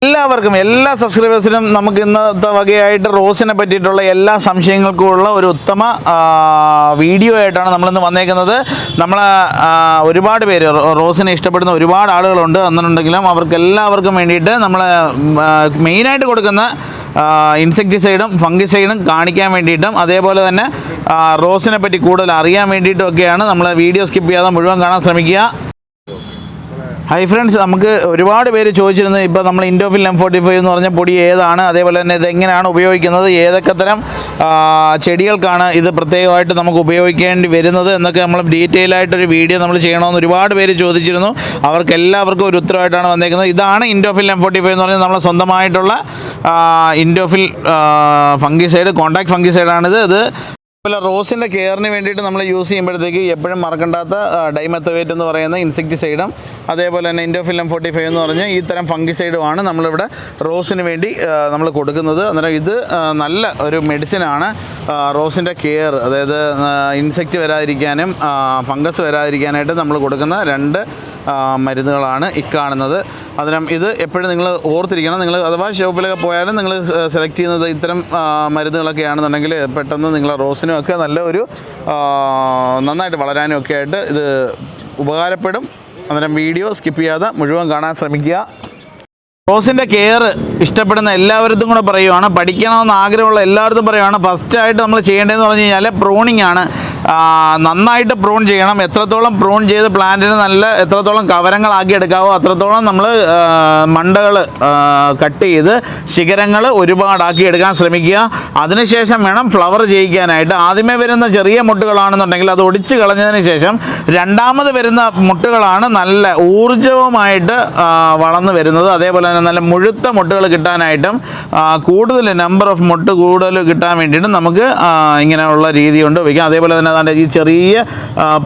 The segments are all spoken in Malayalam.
എല്ലാവർക്കും എല്ലാ സബ്സ്ക്രൈബേഴ്സിനും നമുക്ക് ഇന്നത്തെ വകയായിട്ട് റോസിനെ പറ്റിയിട്ടുള്ള എല്ലാ സംശയങ്ങൾക്കുമുള്ള ഒരു ഉത്തമ വീഡിയോ ആയിട്ടാണ് നമ്മളിന്ന് വന്നേക്കുന്നത്. നമ്മൾ ഒരുപാട് പേര് റോസിനെ ഇഷ്ടപ്പെടുന്ന ഒരുപാട് ആളുകളുണ്ട്. എന്നുണ്ടെങ്കിലും അവർക്കെല്ലാവർക്കും വേണ്ടിയിട്ട് നമ്മൾ മെയിനായിട്ട് കൊടുക്കുന്ന ഇൻസെക്ടിസൈഡും ഫംഗിസൈഡും കാണിക്കാൻ വേണ്ടിയിട്ടും അതേപോലെ തന്നെ റോസിനെ പറ്റി കൂടുതൽ അറിയാൻ വേണ്ടിയിട്ടും ഒക്കെയാണ് നമ്മൾ വീഡിയോ സ്കിപ്പ് ചെയ്യാതെ മുഴുവൻ കാണാൻ ശ്രമിക്കുക. ഹായ് ഫ്രണ്ട്സ്, നമുക്ക് ഒരുപാട് പേര് ചോദിച്ചിരുന്നു ഇപ്പോൾ നമ്മൾ ഇൻഡോഫിൽ M45 എന്ന് പറഞ്ഞ പൊടി ഏതാണ്, അതേപോലെ തന്നെ ഇതെങ്ങനെയാണ് ഉപയോഗിക്കുന്നത്, ഏതൊക്കെ തരം ചെടികൾക്കാണ് ഇത് പ്രത്യേകമായിട്ട് നമുക്ക് ഉപയോഗിക്കേണ്ടി വരുന്നത് എന്നൊക്കെ നമ്മൾ ഡീറ്റെയിൽ ആയിട്ടൊരു വീഡിയോ നമ്മൾ ചെയ്യണമെന്ന് ഒരുപാട് പേര് ചോദിച്ചിരുന്നു. അവർക്കെല്ലാവർക്കും ഒരു ഉത്തരവായിട്ടാണ് വന്നേക്കുന്നത്. ഇതാണ് ഇൻഡോഫിൽ M45 എന്ന് പറഞ്ഞാൽ നമ്മളെ സ്വന്തമായിട്ടുള്ള ഇൻഡോഫിൽ ഫംഗിസൈഡ്, കോൺടാക്ട് ഫംഗിസൈഡാണിത്. ഇത് അതുപോലെ റോസിൻ്റെ കെയറിന് വേണ്ടിയിട്ട് നമ്മൾ യൂസ് ചെയ്യുമ്പോഴത്തേക്ക് എപ്പോഴും മറക്കണ്ടാത്ത ഡൈമെത്തോവേറ്റ് എന്ന് പറയുന്ന ഇൻസെക്ടിസൈഡും അതേപോലെ തന്നെ ഇൻഡോഫിൽ M45 എന്ന് പറഞ്ഞ് ഈ തരം ഫംഗിസൈഡുമാണ് നമ്മളിവിടെ റോസിന് വേണ്ടി നമ്മൾ കൊടുക്കുന്നത്. അന്നേരം ഇത് നല്ല ഒരു മെഡിസിനാണ് റോസിൻ്റെ കെയർ, അതായത് ഇൻസെക്റ്റ് വരാതിരിക്കാനും ഫംഗസ് വരാതിരിക്കാനായിട്ട് നമ്മൾ കൊടുക്കുന്ന രണ്ട് മരുന്നുകളാണ് ഇക്കാണുന്നത്. അതിനും ഇത് എപ്പോഴും നിങ്ങൾ ഓർത്തിരിക്കണം. നിങ്ങൾ അഥവാ ഷോപ്പിലൊക്കെ പോയാലും നിങ്ങൾ സെലക്ട് ചെയ്യുന്നത് ഇത്തരം മരുന്നുകളൊക്കെ ആണെന്നുണ്ടെങ്കിൽ പെട്ടെന്ന് നിങ്ങളെ റോസിനും ഒക്കെ നല്ല ഒരു നന്നായിട്ട് വളരാനും ഒക്കെ ആയിട്ട് ഇത് ഉപകാരപ്പെടും. അന്നേരം വീഡിയോ സ്കിപ്പ് ചെയ്യാതെ മുഴുവൻ കാണാൻ ശ്രമിക്കുക. റോസിൻ്റെ കെയർ ഇഷ്ടപ്പെടുന്ന എല്ലാവരും കൂടെ പറയുവാണ്, പഠിക്കണമെന്ന് ആഗ്രഹമുള്ള എല്ലാവർക്കും പറയുവാണ്, ഫസ്റ്റായിട്ട് നമ്മൾ ചെയ്യേണ്ടതെന്ന് പറഞ്ഞു കഴിഞ്ഞാൽ പ്രൂണിങ് ആണ്. നന്നായിട്ട് പ്രൂൺ ചെയ്യണം. എത്രത്തോളം പ്രൂൺ ചെയ്ത് പ്ലാന്റിന് നല്ല എത്രത്തോളം കവരങ്ങളാക്കി എടുക്കാവോ അത്രത്തോളം നമ്മൾ മണ്ടകൾ കട്ട് ചെയ്ത് ശിഖരങ്ങൾ ഒരുപാടാക്കി എടുക്കാൻ ശ്രമിക്കുക. അതിനുശേഷം വേണം ഫ്ലവർ ചെയ്യിക്കാനായിട്ട്. ആദ്യമേ വരുന്ന ചെറിയ മുട്ടുകളാണെന്നുണ്ടെങ്കിൽ അത് ഒടിച്ച് കളഞ്ഞതിന് ശേഷം രണ്ടാമത് വരുന്ന മുട്ടുകളാണ് നല്ല ഊർജ്ജവുമായിട്ട് വളർന്നു വരുന്നത്. അതേപോലെ തന്നെ നല്ല മുഴുത്ത മുട്ടുകൾ കിട്ടാനായിട്ടും കൂടുതൽ നമ്പർ ഓഫ് മുട്ട് കൂടുതൽ കിട്ടാൻ വേണ്ടിയിട്ടും നമുക്ക് ഇങ്ങനെയുള്ള രീതി കൊണ്ട് ഉപയോഗിക്കാം. അതേപോലെ തന്നെ ഈ ചെറിയ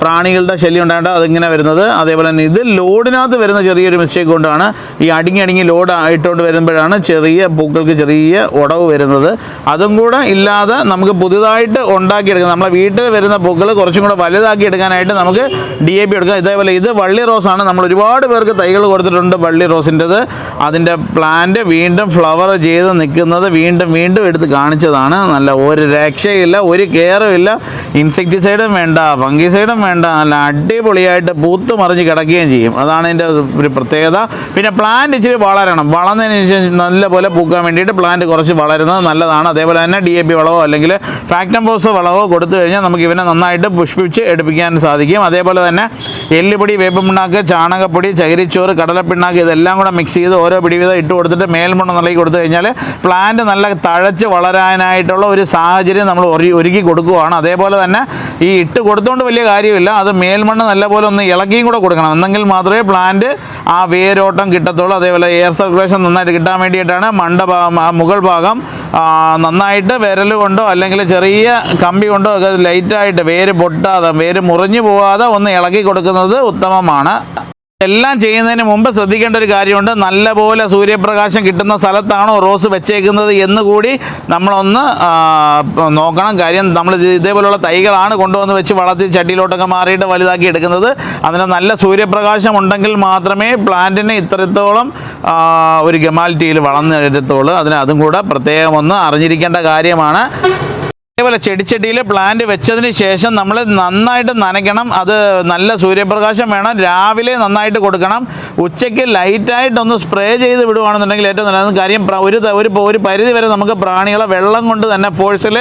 പ്രാണികളുടെ ശല്യം ഉണ്ടായിട്ട് അതിങ്ങനെ വരുന്നത്. അതേപോലെ തന്നെ ഇത് ലോഡിനകത്ത് വരുന്ന ചെറിയൊരു മിസ്റ്റേക്ക് കൊണ്ടാണ് ഈ അടുങ്ങി ലോഡ് ആയിട്ടോണ്ട് വരുമ്പോഴാണ് ചെറിയ പൂക്കൾക്ക് ചെറിയ ഉടവ് വരുന്നത്. അതും കൂടെ ഇല്ലാതെ നമുക്ക് പുതുതായിട്ട് ഉണ്ടാക്കിയെടുക്കാം. നമ്മളെ വീട്ടിൽ വരുന്ന പൂക്കൾ കുറച്ചും കൂടെ വലുതാക്കി എടുക്കാനായിട്ട് നമുക്ക് DAP എടുക്കാം. ഇതേപോലെ ഇത് വള്ളി റോസാണ്. നമ്മൾ ഒരുപാട് പേർക്ക് തൈകൾ കൊടുത്തിട്ടുണ്ട് വള്ളി റോസിൻ്റെത്. അതിൻ്റെ പ്ലാന്റ് വീണ്ടും ഫ്ലവർ ചെയ്ത് നിൽക്കുന്നത് വീണ്ടും എടുത്ത് കാണിച്ചതാണ്. നല്ല ഒരു രക്ഷയില്ല, ഒരു കെയറും ഇല്ല. ഇൻസെക്ടിസൈഡും വേണ്ട, ഫംഗിസൈഡും വേണ്ട, നല്ല അടിപൊളിയായിട്ട് പൂത്ത് മറിഞ്ഞ് കിടക്കുകയും ചെയ്യും. അതാണ് ഇതിൻ്റെ ഒരു പ്രത്യേകത. പിന്നെ പ്ലാന്റ് ഇച്ചിരി വളർന്നതിന് ശേഷം നല്ലപോലെ പൂക്കാൻ വേണ്ടിയിട്ട് പ്ലാന്റ് കുറച്ച് വളരുന്നത് നല്ലതാണ്. അതേപോലെ തന്നെ DAP വളവോ അല്ലെങ്കിൽ ഫാക്ടംഫോസ് വളവോ കൊടുത്തു കഴിഞ്ഞാൽ നമുക്ക് ഇവനെ നന്നായിട്ട് പുഷ്പിച്ച് എടുപ്പിക്കാൻ സാധിക്കും. അതേപോലെ തന്നെ എല്ലുപൊടി, വേപ്പപ്പിണ്ണാക്ക്, ചാണകപ്പൊടി, ചകിരിച്ചോറ്, കടലപ്പിണ്ണാക്ക് ഇതെല്ലാം കൂടെ മിക്സ് ചെയ്ത് ഓരോ പിടി വീതം ഇട്ട് കൊടുത്തിട്ട് മേൽമണ്ണ് നൽകി കൊടുത്തു കഴിഞ്ഞാൽ പ്ലാന്റ് നല്ല തഴച്ച് വളരാനായിട്ടുള്ള ഒരു സാഹചര്യം നമ്മൾ ഒരുക്കി കൊടുക്കുകയാണ്. അതേപോലെ തന്നെ ഈ ഇട്ട് കൊടുത്തുകൊണ്ട് വലിയ കാര്യമില്ല, അത് മേൽമണ്ണ് നല്ലപോലെ ഒന്ന് ഇളകിയും കൂടെ കൊടുക്കണം. എന്നെങ്കിൽ മാത്രമേ പ്ലാന്റ് ആ വേരോട്ടം കിട്ടത്തുള്ളൂ. അതേപോലെ എയർ സർക്കുലേഷൻ നന്നായിട്ട് കിട്ടാൻ വേണ്ടിയിട്ടാണ് മുകൾ ഭാഗം നന്നായിട്ട് വിരൽ കൊണ്ടോ അല്ലെങ്കിൽ ചെറിയ കമ്പി കൊണ്ടോ ഒക്കെ ലൈറ്റായിട്ട് വേര് പൊട്ടാതെ വേര് മുറിഞ്ഞു പോകാതെ ഒന്ന് ഇളക്കി കൊടുക്കുന്നത് ഉത്തമമാണ്. എല്ലാം ചെയ്യുന്നതിന് മുമ്പ് ശ്രദ്ധിക്കേണ്ട ഒരു കാര്യമുണ്ട്. നല്ലപോലെ സൂര്യപ്രകാശം കിട്ടുന്ന സ്ഥലത്താണോ റോസ് വെച്ചേക്കുന്നത് എന്ന് കൂടി നമ്മളൊന്ന് നോക്കണം. കാര്യം നമ്മൾ ഇതേപോലെയുള്ള തൈകളാണ് കൊണ്ടുവന്ന് വെച്ച് വളർത്തി ചട്ടിയിലോട്ടൊക്കെ മാറിയിട്ട് വലുതാക്കി എടുക്കുന്നത്. അതിന് നല്ല സൂര്യപ്രകാശം ഉണ്ടെങ്കിൽ മാത്രമേ പ്ലാന്റിന് ഇത്രത്തോളം ഒരു ഗമാലിറ്റിയിൽ വളർന്നു എടുത്തുള്ളൂ. അതും കൂടെ പ്രത്യേകം ഒന്ന് അറിഞ്ഞിരിക്കേണ്ട കാര്യമാണ്. അതേപോലെ ചെടിച്ചട്ടിയിൽ പ്ലാന്റ് വെച്ചതിന് ശേഷം നമ്മൾ നന്നായിട്ട് നനയ്ക്കണം. അത് നല്ല സൂര്യപ്രകാശം വേണം. രാവിലെ നന്നായിട്ട് കൊടുക്കണം. ഉച്ചയ്ക്ക് ലൈറ്റായിട്ടൊന്ന് സ്പ്രേ ചെയ്ത് വിടുകയാണെന്നുണ്ടെങ്കിൽ ഏറ്റവും നല്ലത്. കാര്യം ഒരു പരിധി വരെ നമുക്ക് പ്രാണികളെ വെള്ളം കൊണ്ട് തന്നെ ഫോഴ്സിൽ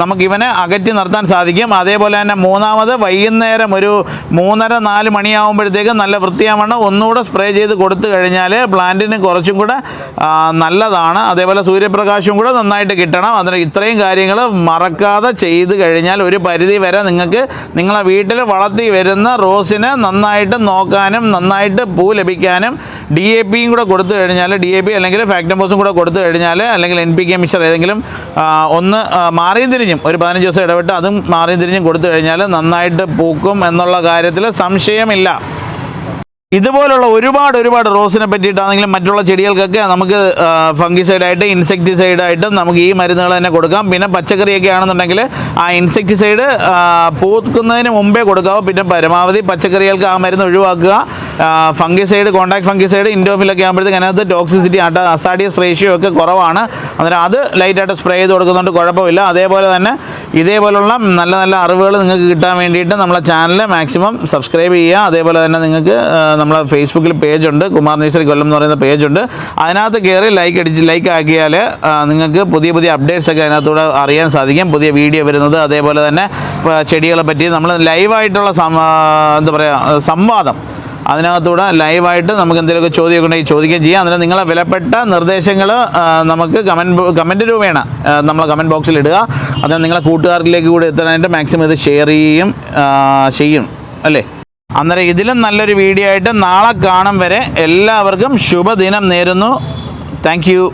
നമുക്ക് ഇവനെ അകറ്റി നിർത്താൻ സാധിക്കും. അതേപോലെ തന്നെ മൂന്നാമത് വൈകുന്നേരം ഒരു 3:30-4 മണിയാകുമ്പോഴത്തേക്കും നല്ല വൃത്തിയാവണ്ണം ഒന്നുകൂടെ സ്പ്രേ ചെയ്ത് കൊടുത്തു കഴിഞ്ഞാൽ പ്ലാന്റിന് കുറച്ചും കൂടെ നല്ലതാണ്. അതേപോലെ സൂര്യപ്രകാശവും കൂടെ നന്നായിട്ട് കിട്ടണം. അതിന് ഇത്രയും കാര്യങ്ങൾ മറക്കാതെ ചെയ്ത് കഴിഞ്ഞാൽ ഒരു പരിധി വരെ നിങ്ങൾക്ക് നിങ്ങളെ വീട്ടിൽ വളർത്തി വരുന്ന റോസിനെ നന്നായിട്ട് നോക്കാനും നന്നായിട്ട് പൂ ലഭിക്കാനും DAPയും കൂടെ കൊടുത്തു കഴിഞ്ഞാൽ DAP അല്ലെങ്കിൽ ഫാക്ടംഫോസും കൂടെ കൊടുത്തു കഴിഞ്ഞാൽ അല്ലെങ്കിൽ NPK മിക്സർ ഏതെങ്കിലും ഒന്ന് മാറിയും തിരിഞ്ഞും ഒരു 15 ദിവസം ഇടവിട്ട് അതും മാറിയും തിരിഞ്ഞും കൊടുത്തു കഴിഞ്ഞാൽ നന്നായിട്ട് പൂക്കും എന്നുള്ള കാര്യത്തിൽ സംശയമില്ല. ഇതുപോലുള്ള ഒരുപാട് റോസിനെ പറ്റിയിട്ടാണെങ്കിലും മറ്റുള്ള ചെടികൾക്കൊക്കെ നമുക്ക് ഫംഗിസൈഡായിട്ട് ഇൻസെക്ടിസൈഡായിട്ടും നമുക്ക് ഈ മരുന്നുകൾ തന്നെ കൊടുക്കാം. പിന്നെ പച്ചക്കറിയൊക്കെ ആണെന്നുണ്ടെങ്കിൽ ആ ഇൻസെക്ടിസൈഡ് പൂക്കുന്നതിന് മുമ്പേ കൊടുക്കാവോ. പിന്നെ പരമാവധി പച്ചക്കറികൾക്ക് ആ മരുന്ന് ഒഴിവാക്കുക. ഫംഗിസൈഡ്, കോൺടാക്ട് ഫംഗിസൈഡ്, ഇൻഡോഫിലൊക്കെ ആകുമ്പോഴത്തേക്ക് അതിനകത്ത് ടോക്സിസിറ്റി അസാഡിയസ് റേഷ്യോ ഒക്കെ കുറവാണ്. അന്നേരം അത് ലൈറ്റായിട്ട് സ്പ്രേ ചെയ്ത് കൊടുക്കുന്നതുകൊണ്ട് കുഴപ്പമില്ല. അതേപോലെ തന്നെ ഇതേപോലുള്ള നല്ല നല്ല അറിവുകൾ നിങ്ങൾക്ക് കിട്ടാൻ വേണ്ടിയിട്ട് നമ്മളെ ചാനൽ മാക്സിമം സബ്സ്ക്രൈബ് ചെയ്യുക. അതേപോലെ തന്നെ നിങ്ങൾക്ക് നമ്മളെ ഫേസ്ബുക്കിൽ പേജുണ്ട്, കുമാർ നഴ്സറി കൊല്ലം എന്ന് പറയുന്ന പേജുണ്ട്. അതിനകത്ത് കയറി ലൈക്ക് ആക്കിയാൽ നിങ്ങൾക്ക് പുതിയ അപ്ഡേറ്റ്സ് ഒക്കെ അതിനകത്തൂടെ അറിയാൻ സാധിക്കും. പുതിയ വീഡിയോ വരുന്നത്, അതേപോലെ തന്നെ ചെടികളെ പറ്റി നമ്മൾ ലൈവായിട്ടുള്ള എന്താ പറയുക സംവാദം, അതിനകത്തൂടെ ലൈവായിട്ട് നമുക്ക് എന്തെങ്കിലുമൊക്കെ ചോദ്യമൊക്കെ ഉണ്ടെങ്കിൽ ചോദിക്കുകയും ചെയ്യാം. അതിന് നിങ്ങളെ വിലപ്പെട്ട നിർദ്ദേശങ്ങൾ നമുക്ക് കമൻറ്റ് രൂപേണ നമ്മളെ കമൻറ്റ് ബോക്സിൽ ഇടുക. അത് നിങ്ങളെ കൂട്ടുകാരിലേക്ക് കൂടി എത്താനായിട്ട് മാക്സിമം ഇത് ഷെയർ ചെയ്യും അല്ലേ. അന്നേരം ഇതിലും നല്ലൊരു വീഡിയോ ആയിട്ട് നാളെ കാണും വരെ എല്ലാവർക്കും ശുഭദിനം നേരുന്നു. Thank you.